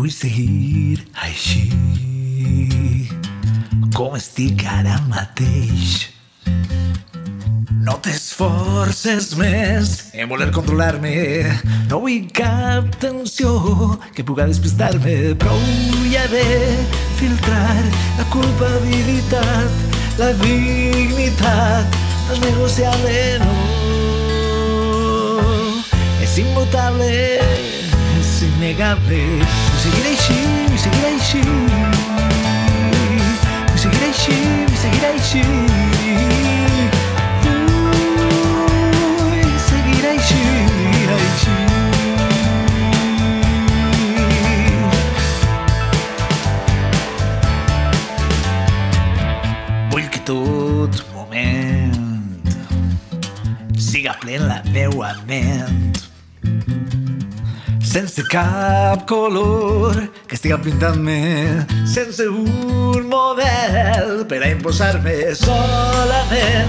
vull seguir així, com estic ara mateix. No t'esforces més en voler controlar-me, no vull cap tensió que puga despistar-me. Prou ja de filtrar la culpabilitat, la dignitat, no és negociable, no. És immutable, és innegable. Vull seguir així, vull seguir així, vull seguir així, vull seguir així. Vull que tot moment siga plen la meua ment, sense cap color que estiga pintant-me, sense un model per a imposar-me, solament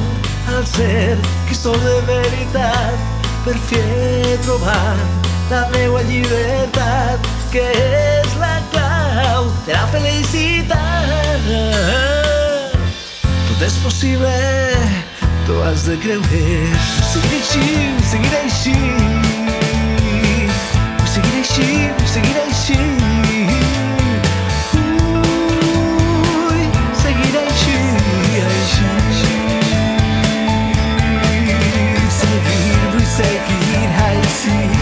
al ser qui sóc de veritat, per fi he trobat la meua llibertat, que és la clau de la felicitat. Tot és possible, tu has de creure. Vull seguir així, vull seguir així, vull seguir així, vull seguir així. Vull seguir així, així. Vull seguir així.